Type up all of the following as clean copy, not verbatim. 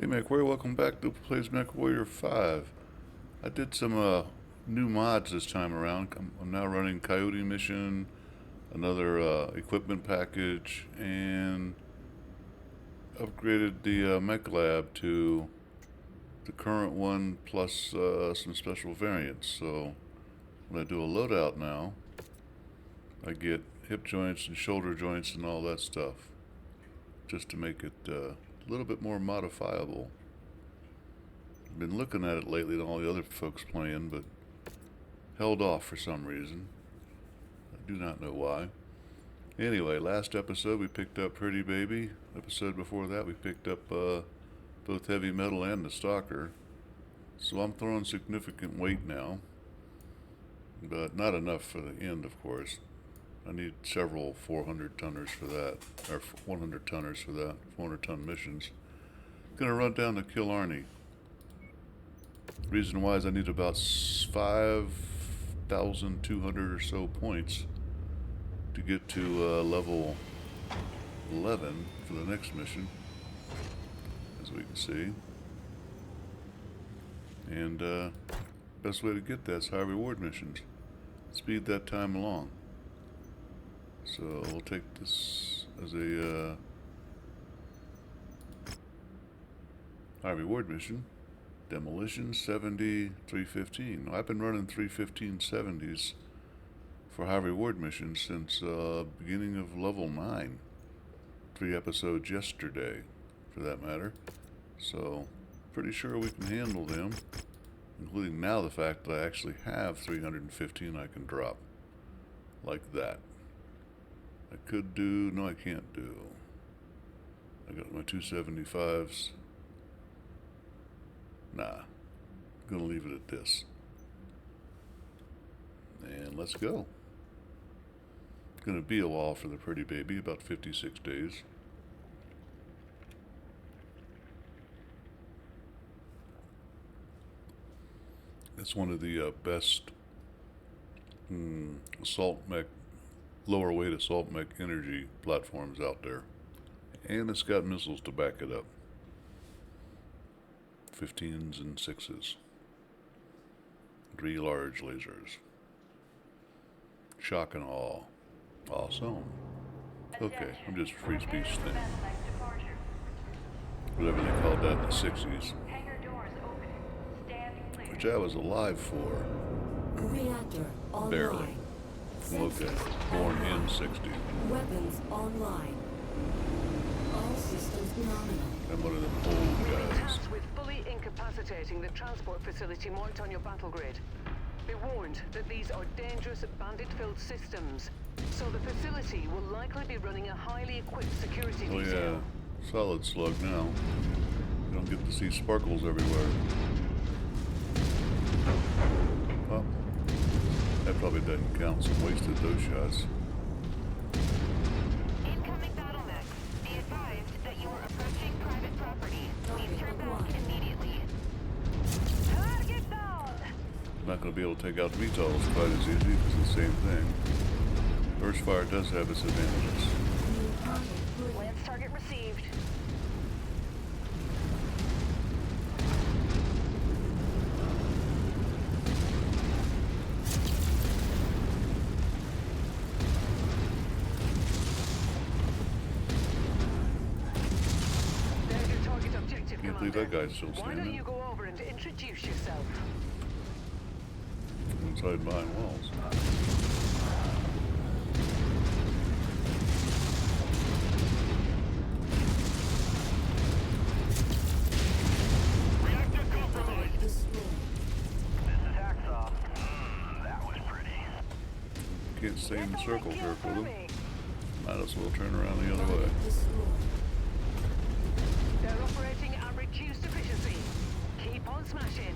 Hey MechWarrior, welcome back to Plays MechWarrior 5. I did some new mods this time around. I'm now running Coyote Mission, another equipment package, and upgraded the Mech Lab to the current one plus some special variants. So when I do a loadout now, I get hip joints and shoulder joints and all that stuff, just to make it a little bit more modifiable. I've been looking at it lately and all the other folks playing, but held off for some reason. I do not know why. Anyway, last episode we picked up Pretty Baby. Episode before that we picked up both Heavy Metal and the Stalker. So I'm throwing significant weight now, but not enough for the end, of course. I need several 400 tonners for that, or 100 tonners for that, 400 ton missions. Gonna run down to kill Arnie. Reason why is I need about 5,200 or so points to get to level 11 for the next mission, as we can see. And best way to get that is high reward missions. Speed that time along. So we'll take this as a high reward mission. Demolition 70, 315. I've been running 315 70s for high reward missions since beginning of level 9. 3 episodes yesterday, for that matter. So pretty sure we can handle them, including now the fact that I actually have 315 I can drop. Like that. I could do, no I can't do. I got my 275s. Nah, I'm gonna leave it at this. And let's go. It's gonna be a while for the Pretty Baby, about 56 days. It's one of the best assault mech, lower weight assault mech energy platforms out there. And it's got missiles to back it up. 15s and 6s. 3 large lasers. Shock and awe. Awesome. Okay, I'm just free speech thing. Whatever they called that in the 60s. Which I was alive for. Reactor online. Barely. Okay, born in 60. Weapons online. All systems nominal. I'm one of them old guys. Tasked with fully incapacitating the transport facility marked on your battle grid. Be warned that these are dangerous bandit-filled systems, so the facility will likely be running a highly equipped security Oh detail. yeah, solid slug now. You don't get to see sparkles everywhere. Well, that probably doesn't count, some wasted those shots. Incoming battlemechs. Be advised that you are approaching private property. Please turn back immediately. Target down! I'm not going to be able to take out VTOLs quite as easy because it's the same thing. Burst fire does have its advantages. Lance target received. There's your target objective, Can't believe that Commander. guy's still Why don't standing you go over and introduce yourself? inside behind walls. Reactor compromised. Destroyed. This is Hacksaw. That was pretty. Can't stay in the circle here for them. Me. Might as well turn around the other way. Destroyed. They're operating at reduced efficiency. Keep on smashing.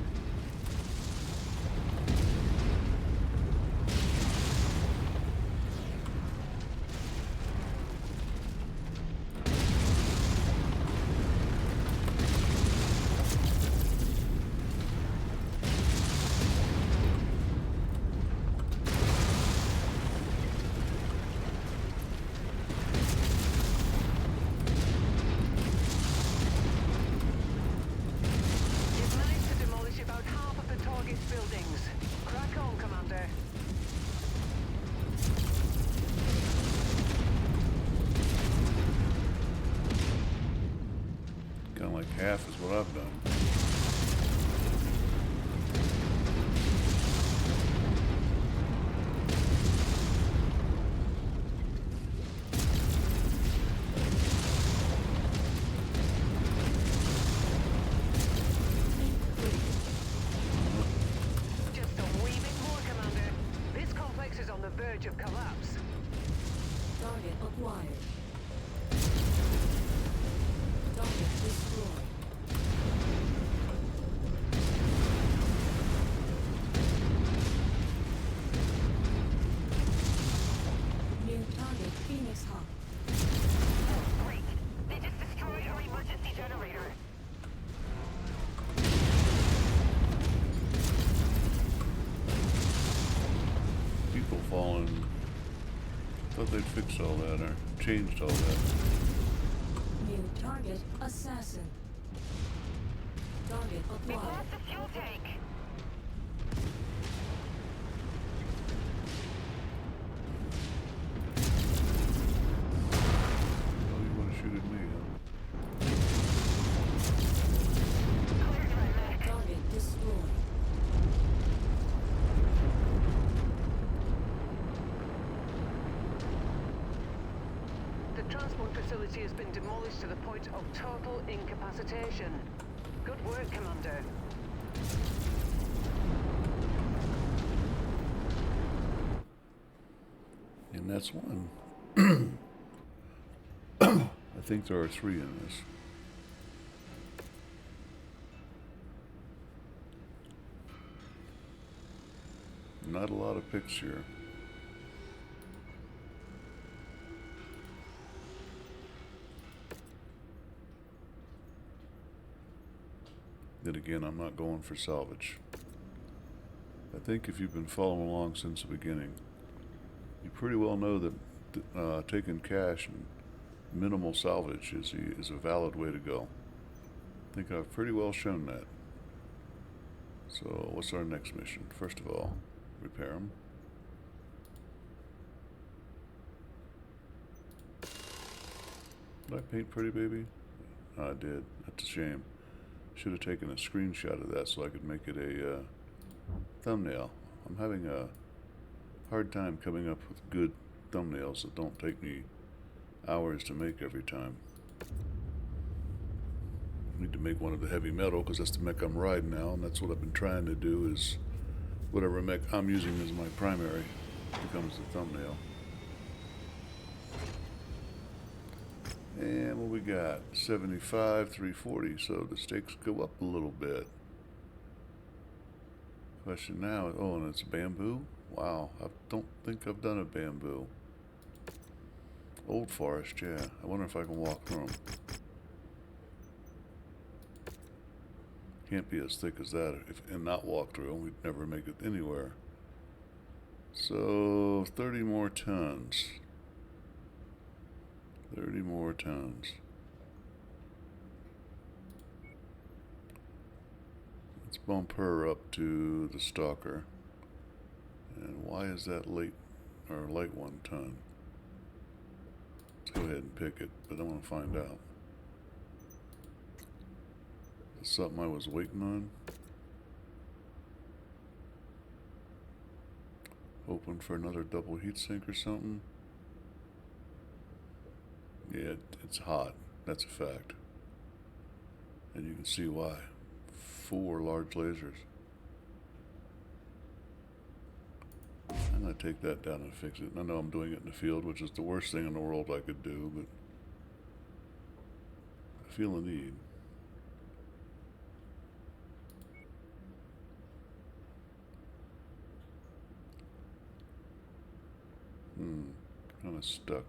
half is what I've done. Just a wee bit more, Commander. This complex is on the verge of collapse. Target acquired. Target destroyed. New target Phoenix Hub. Great. They just destroyed our emergency generator. People falling. Thought they'd fix all that or changed all that. New target Assassin. Target We've acquired. lost the fuel tank. Oh, you want to shoot at me, huh? Cleared my mech. Target destroyed. The transport facility has been demolished to the point of total incapacitation. Good work, Commander. And that's one. I think there are 3 in this. Not a lot of picks here. Then again, I'm not going for salvage. I think if you've been following along since the beginning, you pretty well know that taking cash and minimal salvage is a valid way to go. I think I've pretty well shown that. So what's our next mission? First of all, repair them. Did I paint pretty, baby? I did. That's a shame. Should have taken a screenshot of that so I could make it a thumbnail. I'm having a hard time coming up with good thumbnails that don't take me hours to make every time. Need to make one of the heavy metal because that's the mech I'm riding now, and that's what I've been trying to do. Is whatever mech I'm using as my primary becomes the thumbnail. And what we got? 75, 340. So the stakes go up a little bit. Question now, oh, and it's bamboo? Wow, I don't think I've done a bamboo. Old forest, yeah. I wonder if I can walk through them. Can't be as thick as that and not walk through them. We'd never make it anywhere. So 30 more tons. 30 more tons. Let's bump her up to the stalker. And why is that light 1 ton? Let's go ahead and pick it, but I want to find out. Is something I was waiting on? Hoping for another double heat sink or something? Yeah, it's hot. That's a fact. And you can see why. 4 large lasers. I'm going to take that down and fix it. And I know I'm doing it in the field, which is the worst thing in the world I could do, but I feel the need. Kind of stuck.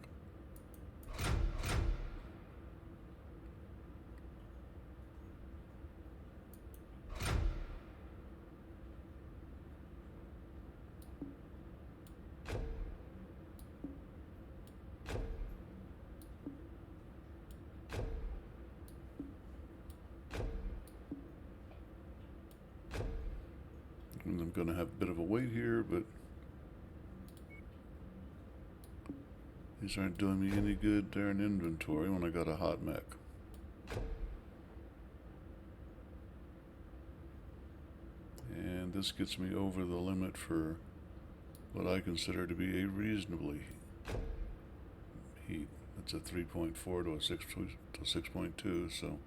And I'm going to have a bit of a wait here, but these aren't doing me any good there in inventory when I got a hot mech. And this gets me over the limit for what I consider to be a reasonably heat. It's a 3.4 to a 6.2, so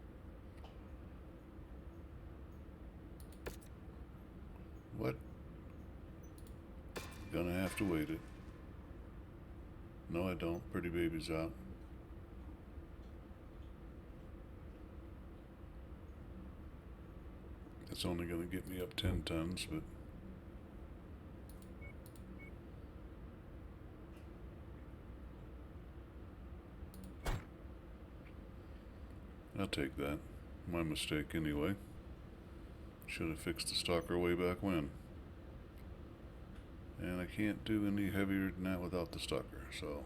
what? Gonna have to wait it. No, I don't. Pretty baby's out. It's only gonna get me up 10 tons, but I'll take that. My mistake anyway. Should have fixed the stalker way back when. And I can't do any heavier than that without the stalker, so.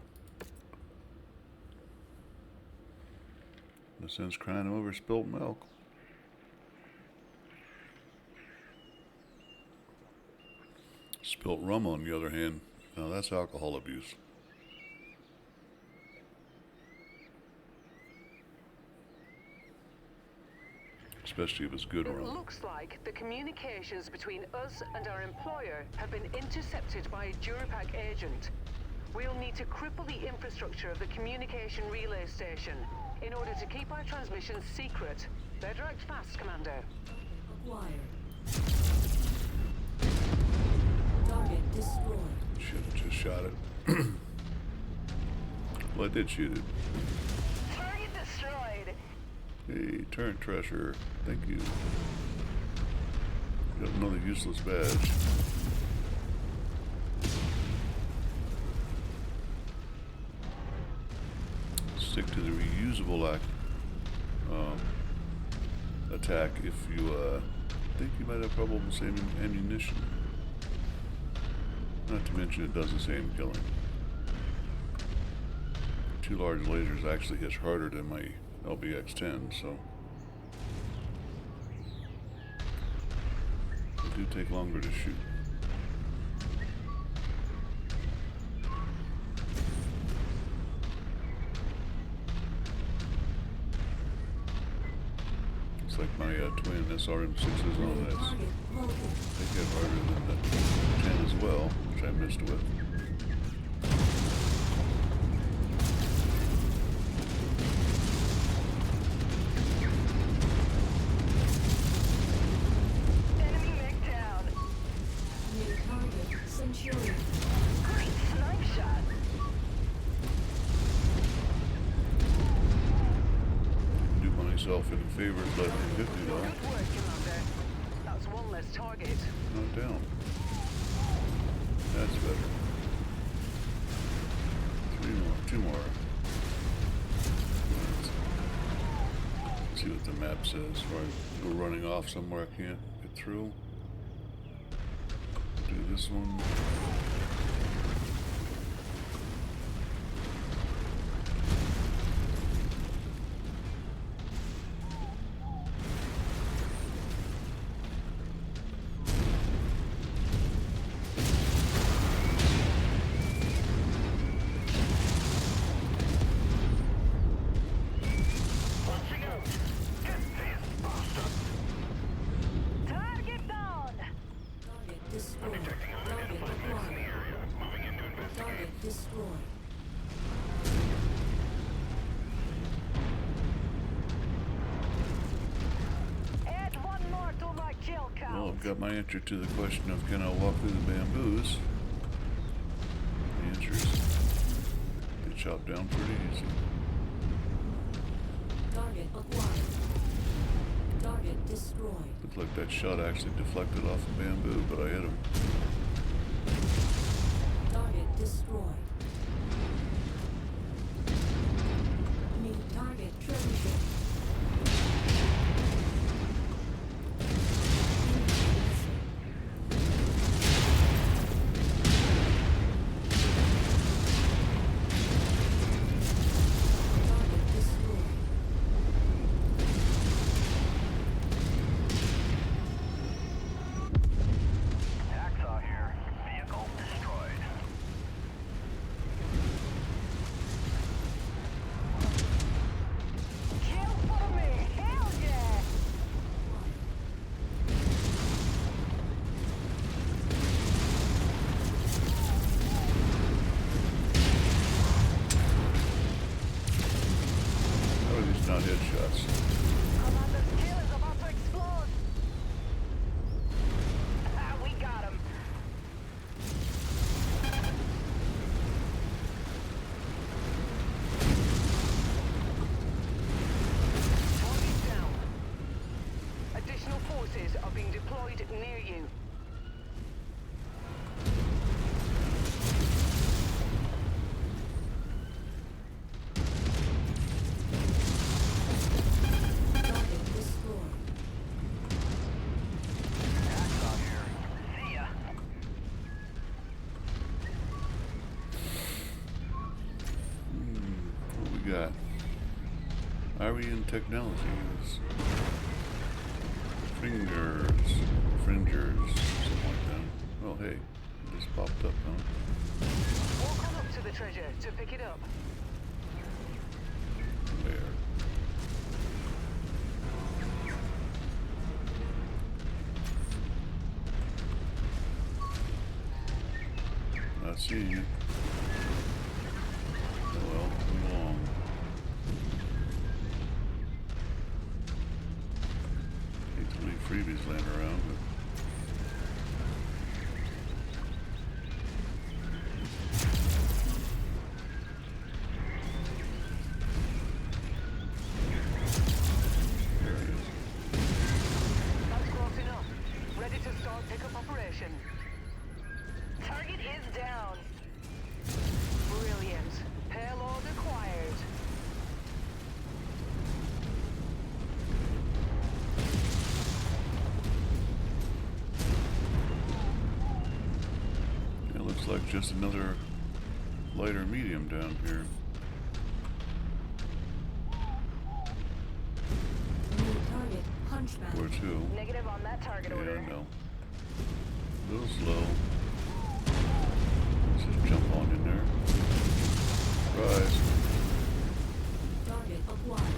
In a sense, crying over spilt milk. Spilt rum, on the other hand, now that's alcohol abuse. Especially if it's good It rum. looks like the communications between us and our employer have been intercepted by a Durapack agent. We'll need to cripple the infrastructure of the communication relay station in order to keep our transmissions secret. Better act fast, Commander. Acquired. Target destroyed. Should have just shot it. Well, I did shoot it. Target destroyed. Hey, turret treasure. Thank you. Got another useless badge. Stick to the reusable attack if you think you might have trouble with saving ammunition. Not to mention it does the same killing. 2 large lasers actually hits harder than my LBX-10, so they do take longer to shoot. It's like my twin SRM6s on this. Target located. They hit harder than the 10 as well, which I missed with. Enemy mech down. New target Centurion. Great snipe shot. Do myself any favors, let him hit me though. Good work, Commander. That's one less target. Not down. That's better. 3 more, 2 more. Let's see what the map says. We're running off somewhere I can't get through. Do this one. Target down. Target destroyed. Target acquired. Target destroyed. Add one more to my kill count. Well, I've got my answer to the question of can I walk through the bamboos? The answer is they chop down pretty easy. Target acquired. Target destroyed. Looked like that shot actually deflected off the bamboo, but I hit him. Target destroyed. New target treasure ship. Target destroyed. Hacksaw here. Vehicle destroyed. not headshots. Commander's kill is about to explode. We got him. Target down. Additional forces are being deployed near you. Target destroyed. Hacksaw here. See ya. What we got? Arian Technologies. Fringers. Something like that. Oh, hey. It just popped up, huh? Walk on up to the treasure to pick it up. Where? I see you. Oh well, come along. Hate to leave freebies laying around, but there he is. That's close enough. Ready to start pickup operation. Target is down. Brilliant. Payload acquired. It looks like just another lighter medium down here. New target hunchback. Where to? Negative on that target Yeah, order. I know. A little slow. Let's just jump on in there. Rise. Target acquired.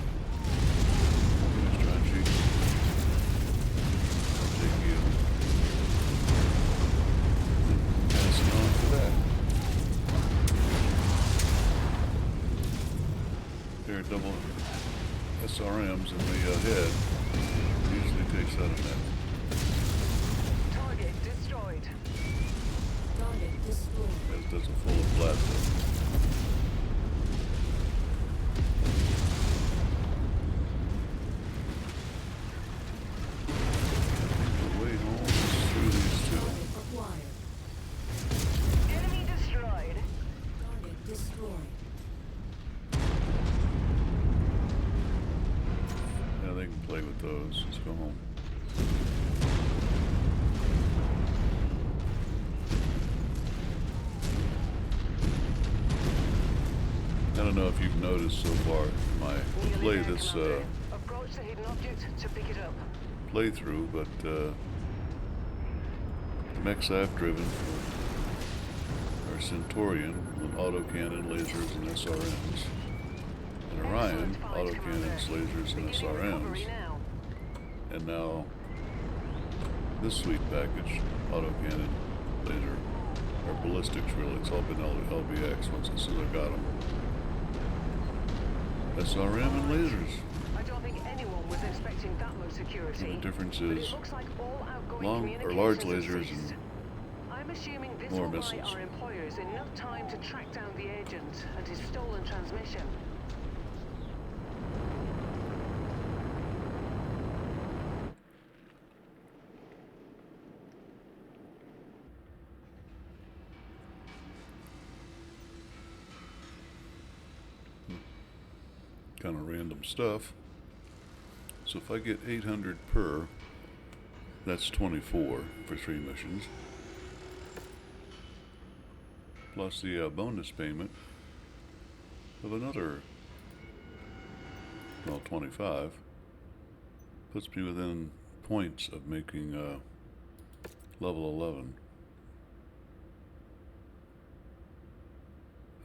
Let's try and cheat. I'll take you. Passing on for that. There are double SRMs in the head. Usually takes out a net. Target destroyed. Target destroyed. As does a full of plasma. The way home is through these two. Target acquired. Enemy destroyed. Target destroyed. Yeah, they can play with those. Let's go home. I don't know if you've noticed so far in my Nearly play there, this Commander. Approach the hidden object to pick it up. playthrough, but the mechs I've driven are Centurion with autocannon, lasers, and SRMs, and Orion, Excellent find, autocannons, Commander. lasers, and Beginning recovery SRMs, now. and now this sweet package, autocannon, laser, or ballistics really. It's all been LBX once as soon as I got them. SRM and lasers. I don't think anyone was expecting that much security. And the difference but is it looks like all outgoing long or large communications have lasers ceased. and I'm assuming this more will buy missiles. our employers enough time to track down the agent and his stolen transmission. kind of random stuff. So if I get 800 per, that's 24 for 3 missions. Plus the bonus payment of another, well, 25. Puts me within points of making level 11.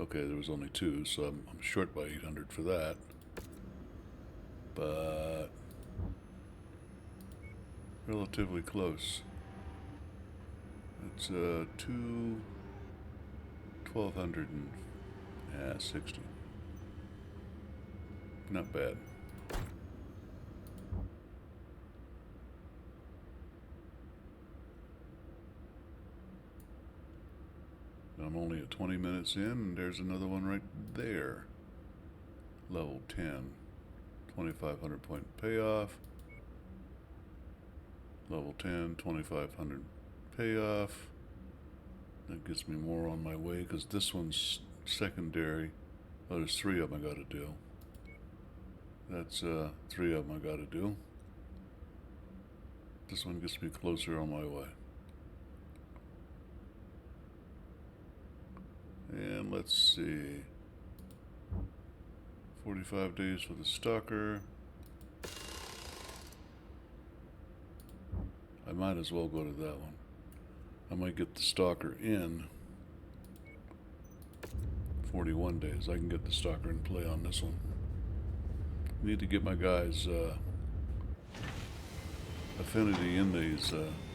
Okay, there was only 2, so I'm short by 800 for that. But relatively close. It's 1260. Not bad. I'm only at 20 minutes in, and there's another one right there. Level 10. 2,500 point payoff. Level 10, 2,500 payoff. That gets me more on my way, because this one's secondary. Oh, there's 3 of them I gotta do. That's 3 of them I gotta do. This one gets me closer on my way. And let's see. 45 days for the stalker. I might as well go to that one. I might get the stalker in 41 days. I can get the stalker in play on this one. Need to get my guys affinity in these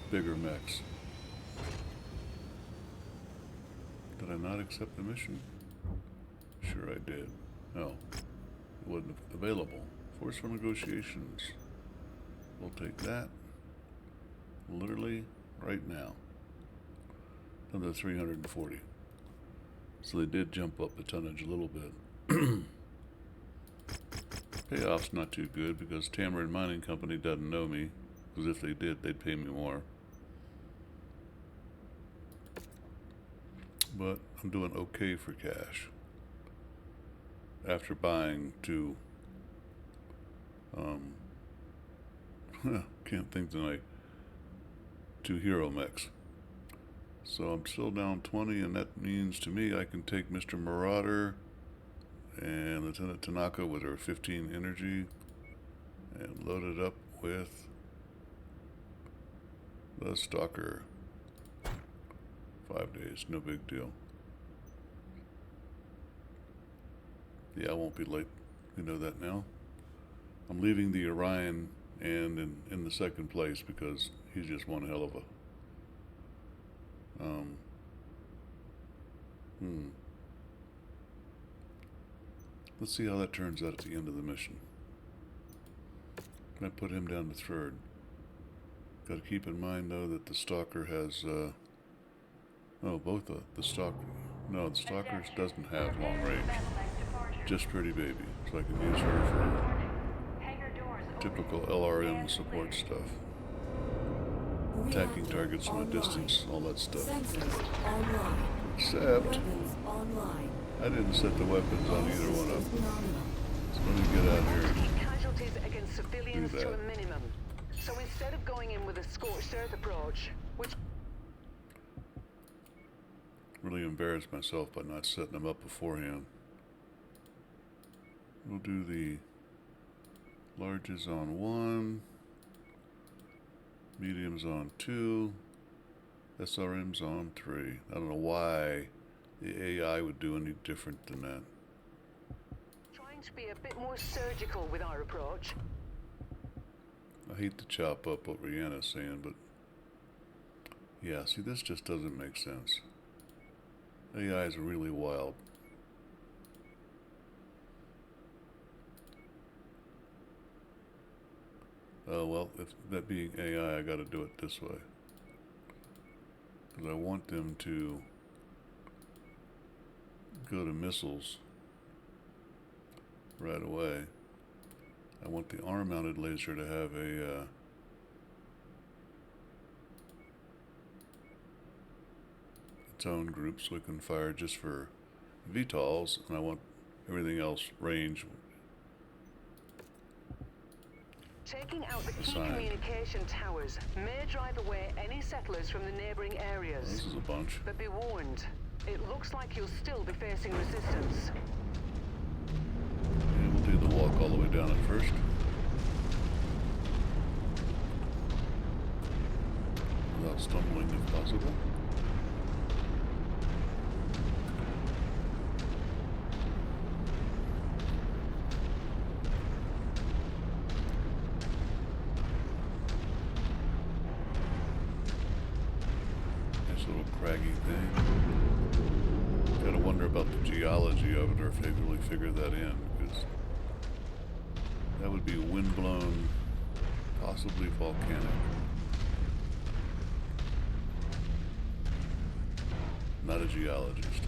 bigger mechs. Did I not accept the mission? Sure I did. No, it wasn't available. Forceful negotiations. We'll take that. Literally right now. Another 340. So they did jump up the tonnage a little bit. Payoff's not too good because Tamarind Mining Company doesn't know me. Because if they did, they'd pay me more. But I'm doing okay for cash. After buying 2, can't think tonight, 2 hero mechs. So I'm still down 20, and that means to me I can take Mr. Marauder and Lieutenant Tanaka with her 15 energy and load it up with the Stalker. 5 days, no big deal. Yeah, I won't be late. You know that now. I'm leaving the Orion and in the second place because he's just one hell of a Let's see how that turns out at the end of the mission. I put him down to 3rd. Got to keep in mind though that the Stalker has the Stalker. No, the Stalker doesn't have long range. Just Pretty Baby, so I can use her for typical LRM support stuff. Attacking targets from a distance, all that stuff. Online. Except, Weapons online. I didn't set the weapons on either one of them. So let me get out here and Casualties against civilians do to a that. minimum. So instead of going in with a scorched earth approach, which really embarrass myself by not setting them up beforehand. We'll do the larges on 1, mediums on 2, SRMs on 3. I don't know why the AI would do any different than that. trying to be a bit more surgical with our approach. I hate to chop up what Rihanna's saying, but yeah, see, this just doesn't make sense. AI is really wild. Well, if that being AI, I gotta do it this way. Because I want them to go to missiles right away. I want the arm-mounted laser to have a its own group so we can fire just for VTOLs, and I want everything else range. Taking out the key Assigned. communication towers may drive away any settlers from the neighboring areas. This is a bunch. But be warned, it looks like you'll still be facing resistance. And we'll do the walk all the way down at first. Without stumbling if possible. Nice little craggy thing. Gotta wonder about the geology of it, or if they really figured that in, because that would be windblown, possibly volcanic. not a geologist.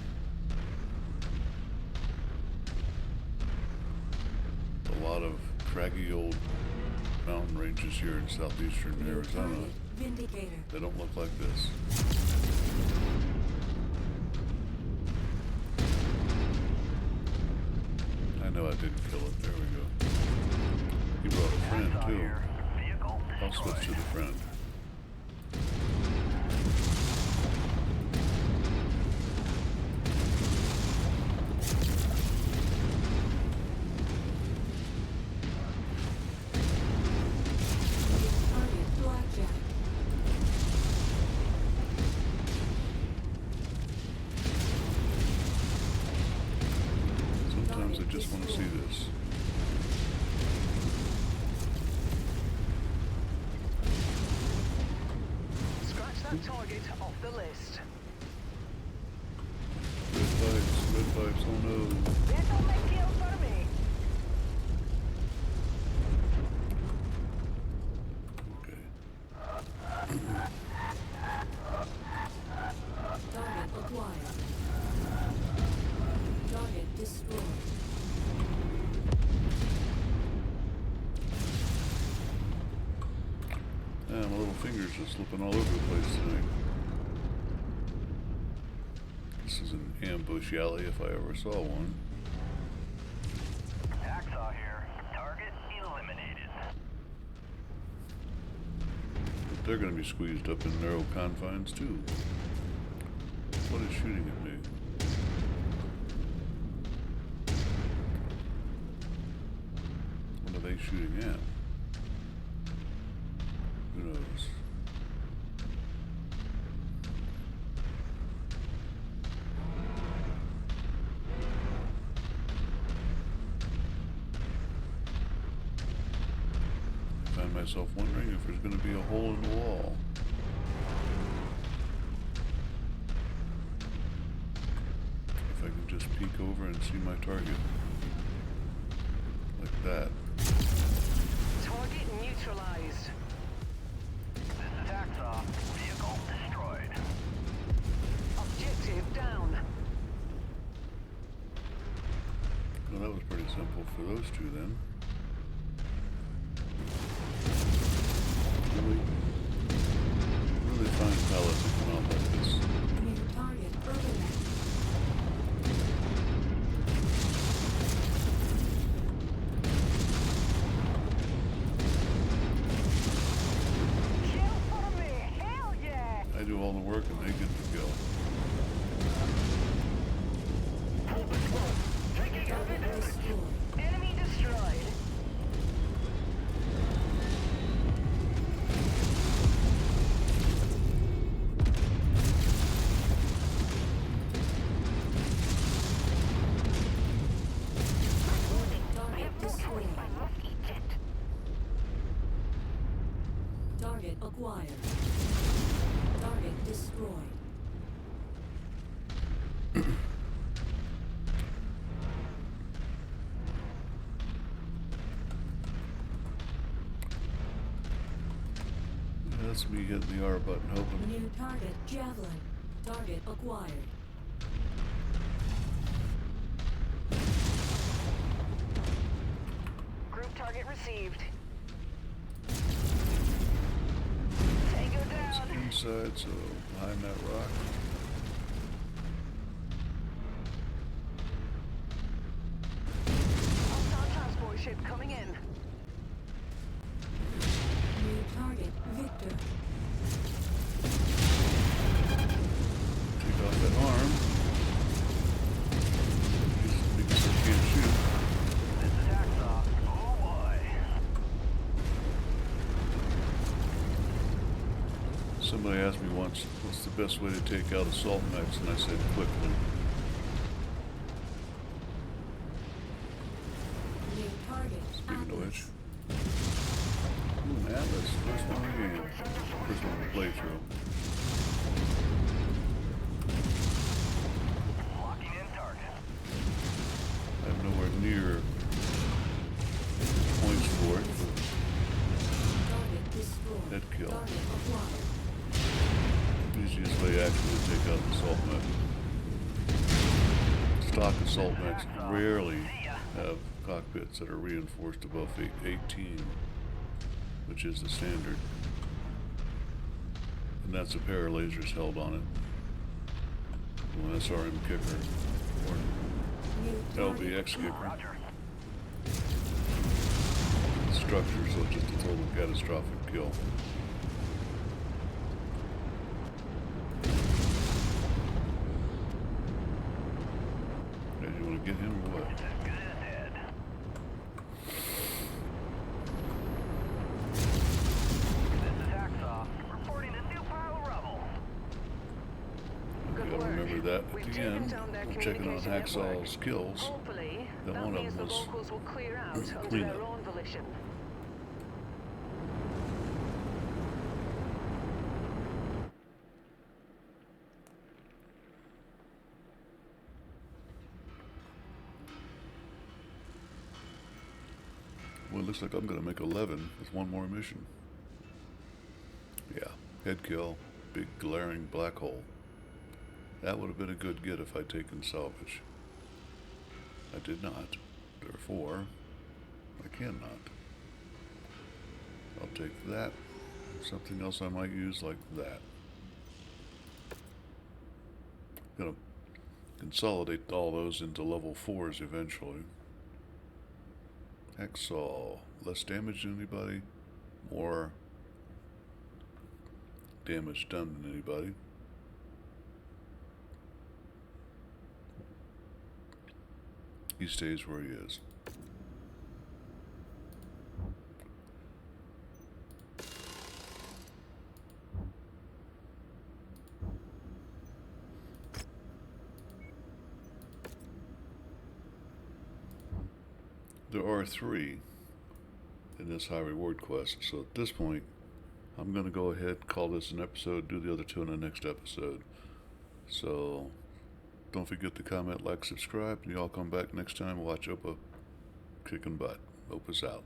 A lot of craggy old mountain ranges here in southeastern Arizona. Target Vindicator. They don't look like this. I know I didn't kill it. There we go. He brought a friend Hacksaw too. here. Vehicle I'll switch to destroyed. the friend. Target Blackjack. Sometimes I just want to see this. Scratch that target off the list. Red pipes, oh no. This'll make kill for me. Okay. Target acquired. Target destroyed. Yeah, my little fingers are slipping all over the place tonight. This is an ambush alley if I ever saw one. Hacksaw here. Target eliminated. But they're going to be squeezed up in narrow confines too. What is shooting at me? What are they shooting at? Who knows? I find myself wondering if there's going to be a hole in the wall. If I can just peek over and see my target. Like that. Target neutralized. This is Hacksaw. Vehicle destroyed. Objective down. Well, that was pretty simple for those two then. Really fine pellets that come out like this. New target Urban. Kill for me. Hell yeah. I do all the work and they get the kill. Target destroyed. Enemy destroyed. Target destroyed. I must eat it. Target acquired. Target destroyed. That's me hitting the R button hoping. New target Javelin. Target acquired. Group target received. Tango It's down. inside, so behind that rock. Hostile transport ship coming in. New target Victor. Take off that arm. Because I can't shoot. This is Hacksaw. Oh boy. Somebody asked me once, what's the best way to take out assault mechs? And I said, quickly. New target Speaking of which. Atlas. Ooh, Atlas. First one of the game. First one to play through. Locking in target. I have nowhere near points for it, but Target destroyed. Head kill. Target acquired. easiest way actually to take out the assault mech. stock assault mechs rarely have cockpits that are reinforced above 18, which is the standard. And that's a pair of lasers held on it. An SRM kicker or an LBX kicker. Structure, so just a total catastrophic kill. Guys, you want to get him or what? Good Gotta work. remember that We've at the taken end. down their I'm checking on communication network. Hacksaw's kills. Hopefully, That that one of means the them was locals will clear out under cleanup. their own volition. Well, it looks like I'm gonna make 11 with one more mission. Yeah, head kill, big glaring black hole. That would have been a good get if I'd taken salvage. I did not. Therefore, I cannot. I'll take that. Something else I might use like that. Gonna consolidate all those into level 4s eventually. Hacksaw. Less damage than anybody. More damage done than anybody. He stays where he is. There are 3 in this high reward quest, so at this point I'm going to go ahead, call this an episode, do the other 2 in the next episode. So don't forget to comment, like, subscribe, and y'all come back next time and watch Opa kicking butt. Opa's out.